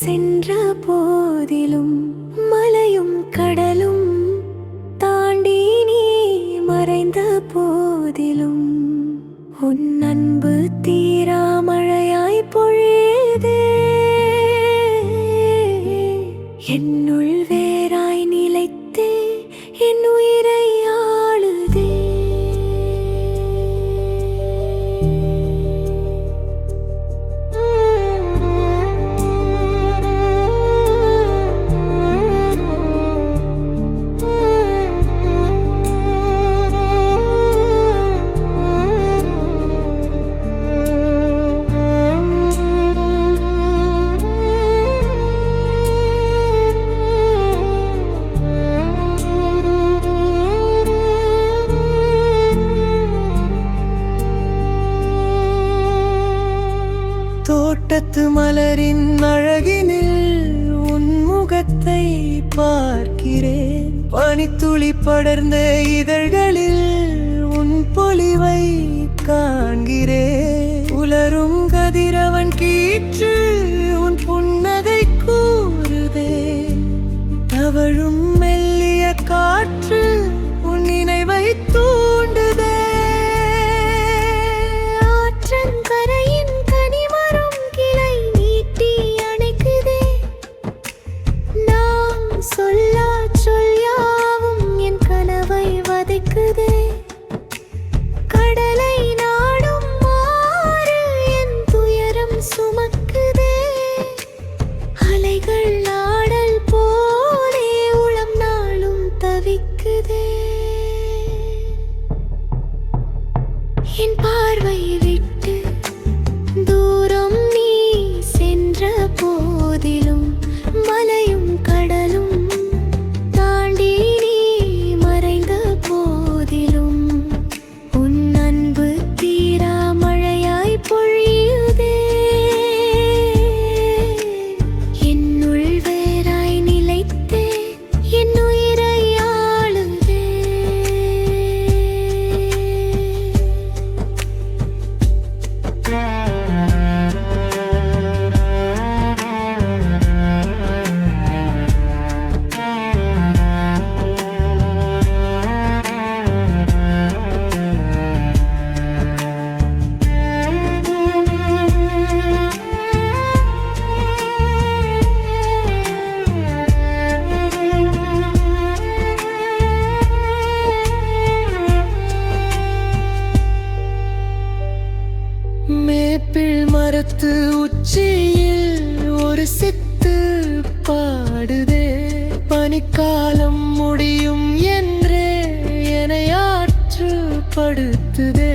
சென்ற போதிலும் மலையும் கடலும் தாண்டி நீ மறைந்த போதிலும் உன் அன்பு தீரா மழையாய் பொழியுதே. என்னுள் வேராய் நிலைத்தே என் உயிரை ஆளுதே. தோட்டத்து மலரின் அழகினில் உன் முகத்தை பார்க்கிறேன். பனித்துளி படர்ந்த இதழ்களில் உன் பொலிவை காண்கிறேன். உலரும் கதிரவன் கீற்று உன் புன்னகை கூறுதே. தவழும் மெல்லிய காற்று உன் நினைவை தூண்டுதே. கடலை நாடும் மாறு என் துயரம் சுமக்குதே. அலைகள் நாடல் போலே உளம் நாளும் தவிக்குதே. என் பார்வை விட்டு தூரம் நீ சென்ற போதிலும் மலையும் கடலும் தாண்டி நீ மறைந்த போதிலும் உன் அன்பு தீரா மழையாய் பொழியுதே. என்னுள் வேராய் நிலைத்தே என் உயிரை ஆளுதே. மேப்பிள் மரத்து உச்சியில் ஒரு சித்து பாடுதே. பனிக்காலம் முடியும் என்றே என்னை ஆற்றுப்படுத்துதே.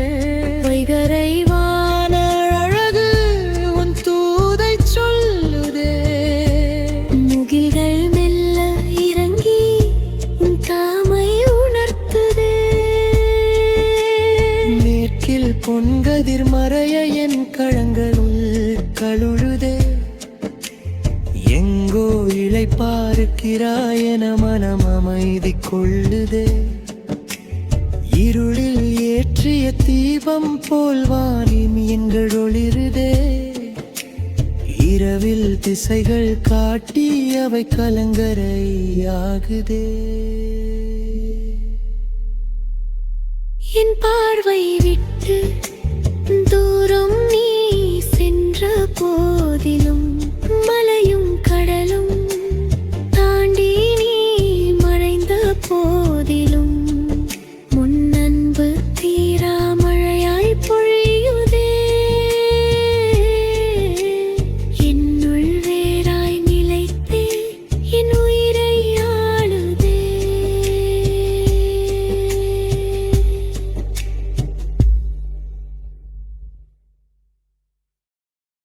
வைகரை வான அழகு உன் தூதை சொல்லுதே. முகில்கள் மெல்ல இறங்கி உன் தாமை உணர்த்துதே. மேற்கில் பொன்கதிர் மறைய என் கழங்களுள் கழுழுதே. எங்கோ இலை பார்க்கிறாய் என மனம் அமைதி கொள்ளுதே. இருளில் ஏற்றிய தீபம் போல் வானின் எங்கள் ஒளிருதே. இரவில் திசைகள் காட்டி அவை கலங்கரையாகுதே. என் பார்வை விட்டு